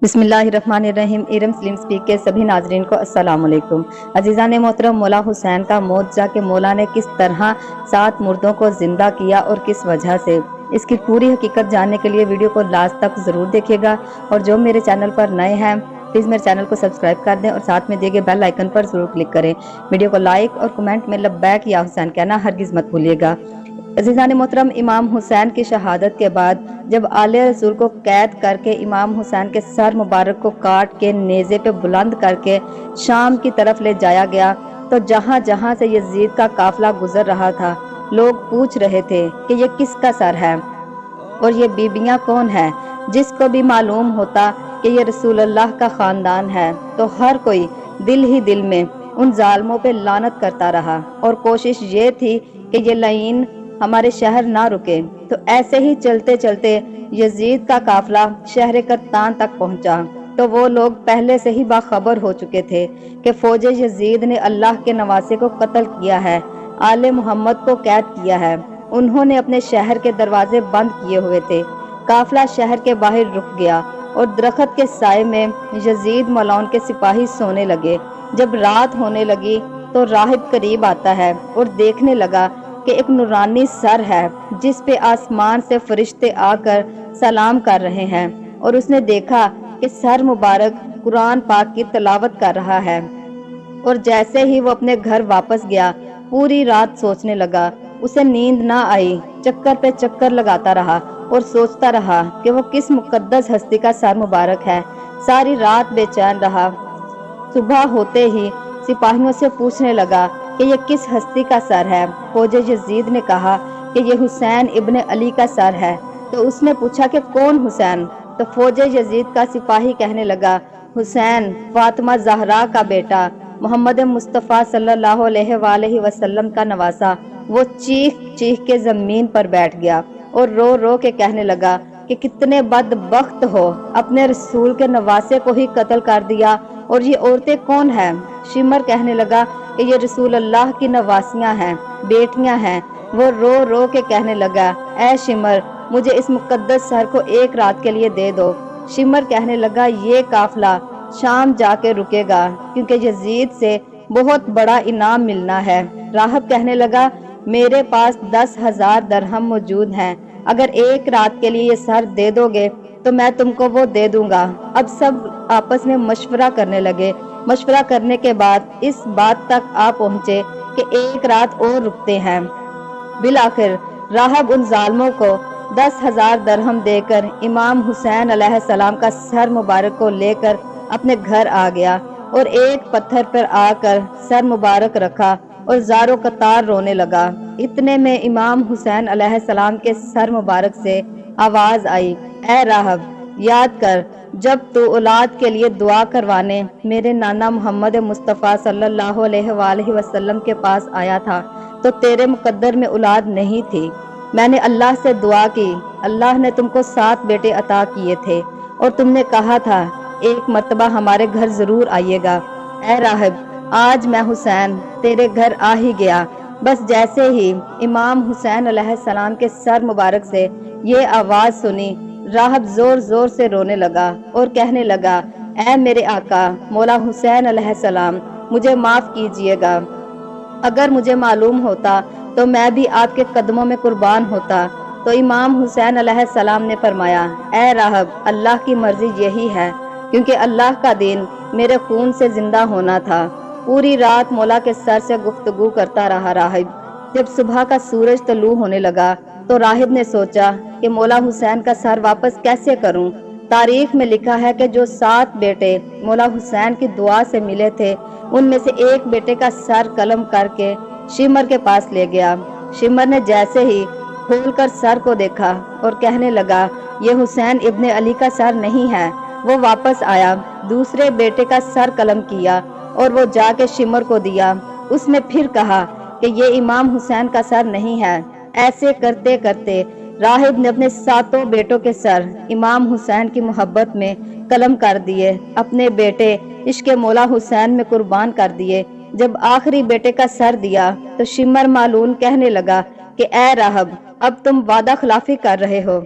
بسم اللہ الرحمن الرحیم۔ ارم سلیم سپیک کے سبھی ناظرین کو السلام علیکم۔ عزیزان محترم، مولا حسین کا معجزہ کہ مولا نے کس طرح 7 مردوں کو زندہ کیا اور کس وجہ سے، اس کی پوری حقیقت جاننے کے لیے ویڈیو کو لاسٹ تک ضرور دیکھیے گا، اور جو میرے چینل پر نئے ہیں پلیز میرے چینل کو سبسکرائب کر دیں اور ساتھ میں دیے گئے بیل آئیکن پر ضرور کلک کریں۔ ویڈیو کو لائک اور کمنٹ میں لبیک یا حسین کہنا ہرگز مت بھولیے گا۔ عزیزان محترم، امام حسین کی شہادت کے بعد جب آل رسول کو قید کر کے امام حسین کے سر مبارک کو کاٹ کے نیزے پہ بلند کر کے شام کی طرف لے جایا گیا تو جہاں جہاں سے یزید کا قافلہ گزر رہا تھا لوگ پوچھ رہے تھے کہ یہ کس کا سر ہے اور یہ بیبیاں کون ہیں۔ جس کو بھی معلوم ہوتا کہ یہ رسول اللہ کا خاندان ہے تو ہر کوئی دل ہی دل میں ان ظالموں پہ لعنت کرتا رہا، اور کوشش یہ تھی کہ یہ لعین ہمارے شہر نہ رکے۔ تو ایسے ہی چلتے چلتے یزید کا قافلہ شہر قرطان تک پہنچا تو وہ لوگ پہلے سے ہی باخبر ہو چکے تھے کہ فوج یزید نے اللہ کے نواسے کو قتل کیا ہے، آل محمد کو قید کیا ہے۔ انہوں نے اپنے شہر کے دروازے بند کیے ہوئے تھے۔ قافلہ شہر کے باہر رک گیا اور درخت کے سائے میں یزید ملعون کے سپاہی سونے لگے۔ جب رات ہونے لگی تو راہب قریب آتا ہے اور دیکھنے لگا کہ ایک نورانی سر ہے جس پہ آسمان سے فرشتے آ کر سلام کر رہے ہیں، اور اس نے دیکھا کہ سر مبارک قرآن پاک کی تلاوت کر رہا ہے۔ اور جیسے ہی وہ اپنے گھر واپس گیا پوری رات سوچنے لگا، اسے نیند نہ آئی، چکر پہ چکر لگاتا رہا اور سوچتا رہا کہ وہ کس مقدس ہستی کا سر مبارک ہے۔ ساری رات بے چین رہا۔ صبح ہوتے ہی سپاہیوں سے پوچھنے لگا کہ یہ کس ہستی کا سر ہے۔ فوج یزید نے کہا کہ یہ حسین ابن علی کا سر ہے۔ تو اس نے پوچھا کہ کون حسین؟ تو فوج یزید کا سپاہی کہنے لگا، حسین فاطمہ زہرا کا بیٹا، محمد مصطفیٰ صلی اللہ علیہ وآلہ وسلم کا نواسا۔ وہ چیخ چیخ کے زمین پر بیٹھ گیا اور رو رو کے کہنے لگا کہ کتنے بدبخت ہو، اپنے رسول کے نواسے کو ہی قتل کر دیا، اور یہ عورتیں کون ہیں؟ شمر کہنے لگا کہ یہ رسول اللہ کی نواسیاں ہیں، بیٹیاں ہیں۔ وہ رو رو کے کہنے لگا، اے شمر مجھے اس مقدس سر کو 1 رات کے لیے دے دو۔ شمر کہنے لگا یہ قافلہ شام جا کے رکے گا کیونکہ یزید سے بہت بڑا انعام ملنا ہے۔ راہب کہنے لگا میرے پاس 10,000 درہم موجود ہیں، اگر 1 رات کے لیے یہ سر دے دو گے تو میں تم کو وہ دے دوں گا۔ اب سب آپس میں مشورہ کرنے لگے۔ مشورہ کرنے کے بعد اس بات تک آ پہنچے کہ 1 رات اور رکتے ہیں۔ بالآخر راہب ان ظالموں کو 10,000 درہم دے کر امام حسین علیہ السلام کا سر مبارک کو لے کر اپنے گھر آ گیا اور ایک پتھر پر آ کر سر مبارک رکھا اور زارو قطار رونے لگا۔ اتنے میں امام حسین علیہ السلام کے سر مبارک سے آواز آئی، اے راہب یاد کر جب تو اولاد کے لیے دعا کروانے میرے نانا محمد مصطفیٰ صلی اللہ علیہ وآلہ وسلم کے پاس آیا تھا تو تیرے مقدر میں اولاد نہیں تھی۔ میں نے اللہ سے دعا کی، اللہ نے تم کو 7 بیٹے عطا کیے تھے اور تم نے کہا تھا ایک مرتبہ ہمارے گھر ضرور آئیے گا۔ اے راہب آج میں حسین تیرے گھر آ ہی گیا۔ بس جیسے ہی امام حسین علیہ السلام کے سر مبارک سے یہ آواز سنی، راہب زور زور سے رونے لگا اور کہنے لگا، اے میرے آقا مولا حسین علیہ السلام مجھے معاف کیجئے گا، اگر مجھے معلوم ہوتا تو میں بھی آپ کے قدموں میں قربان ہوتا۔ تو امام حسین علیہ السلام نے فرمایا، اے راہب اللہ کی مرضی یہی ہے، کیونکہ اللہ کا دین میرے خون سے زندہ ہونا تھا۔ پوری رات مولا کے سر سے گفتگو کرتا رہا راہب۔ جب صبح کا سورج طلوع ہونے لگا تو راہب نے سوچا کہ مولا حسین کا سر واپس کیسے کروں۔ تاریخ میں لکھا ہے کہ جو 7 بیٹے مولا حسین کی دعا سے ملے تھے ان میں سے ایک بیٹے کا سر قلم کر کے شمر کے پاس لے گیا۔ شمر نے جیسے ہی کھول کر سر کو دیکھا اور کہنے لگا یہ حسین ابن علی کا سر نہیں ہے۔ وہ واپس آیا، دوسرے بیٹے کا سر قلم کیا اور وہ جا کے شمر کو دیا۔ اس نے پھر کہا کہ یہ امام حسین کا سر نہیں ہے۔ ایسے کرتے کرتے راہب نے اپنے 7 بیٹوں کے سر امام حسین کی محبت میں قلم کر دیے، اپنے بیٹے عشق مولا حسین میں قربان کر دیے۔ جب آخری بیٹے کا سر دیا تو شمر مالون کہنے لگا کہ اے راہب اب تم وعدہ خلافی کر رہے ہو،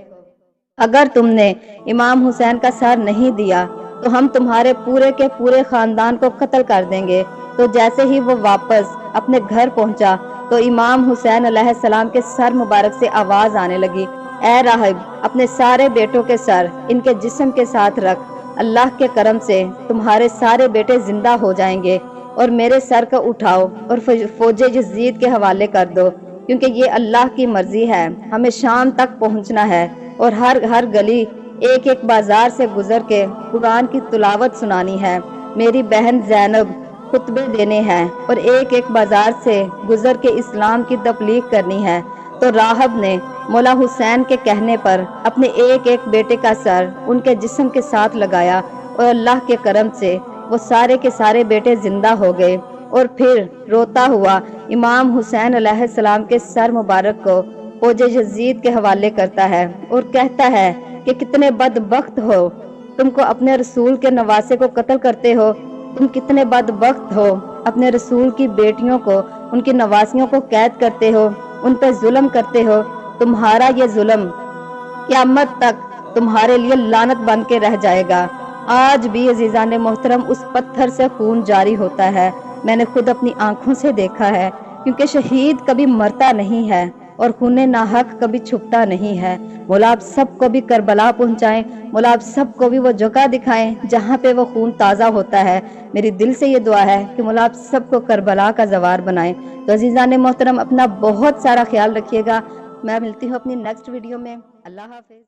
اگر تم نے امام حسین کا سر نہیں دیا تو ہم تمہارے پورے کے پورے خاندان کو قتل کر دیں گے۔ تو جیسے ہی وہ واپس اپنے گھر پہنچا تو امام حسین علیہ السلام کے سر مبارک سے آواز آنے لگی، اے راہب، اپنے سارے بیٹوں کے سر ان کے جسم کے ساتھ رکھ، اللہ کے کرم سے تمہارے سارے بیٹے زندہ ہو جائیں گے، اور میرے سر کو اٹھاؤ اور فوج یزید کے حوالے کر دو، کیونکہ یہ اللہ کی مرضی ہے، ہمیں شام تک پہنچنا ہے اور ہر گلی ایک ایک بازار سے گزر کے قرآن کی تلاوت سنانی ہے، میری بہن زینب خطبے دینے ہیں اور ایک ایک بازار سے گزر کے اسلام کی تبلیغ کرنی ہے۔ تو راہب نے مولا حسین کے کہنے پر اپنے ایک ایک بیٹے کا سر ان کے جسم کے ساتھ لگایا، اور اللہ کے کرم سے وہ سارے کے سارے بیٹے زندہ ہو گئے، اور پھر روتا ہوا امام حسین علیہ السلام کے سر مبارک کو فوج یزید کے حوالے کرتا ہے اور کہتا ہے کہ کتنے بدبخت ہو، تم کو اپنے رسول کے نواسے کو قتل کرتے ہو، تم کتنے بدبخت ہو، اپنے رسول کی بیٹیوں کو، ان کی نواسیوں کو قید کرتے ہو، ان پہ ظلم کرتے ہو، تمہارا یہ ظلم قیامت تک تمہارے لیے لعنت بن کے رہ جائے گا۔ آج بھی عزیزان محترم اس پتھر سے خون جاری ہوتا ہے، میں نے خود اپنی آنکھوں سے دیکھا ہے، کیونکہ شہید کبھی مرتا نہیں ہے اور خون ناحق کبھی چھپتا نہیں ہے۔ مولا آپ سب کو بھی کربلا پہنچائیں، مولا آپ سب کو بھی وہ جگہ دکھائیں جہاں پہ وہ خون تازہ ہوتا ہے۔ میری دل سے یہ دعا ہے کہ مولا آپ سب کو کربلا کا زوار بنائیں۔ تو عزیزان محترم اپنا بہت سارا خیال رکھیے گا، میں ملتی ہوں اپنی نیکسٹ ویڈیو میں۔ اللہ حافظ۔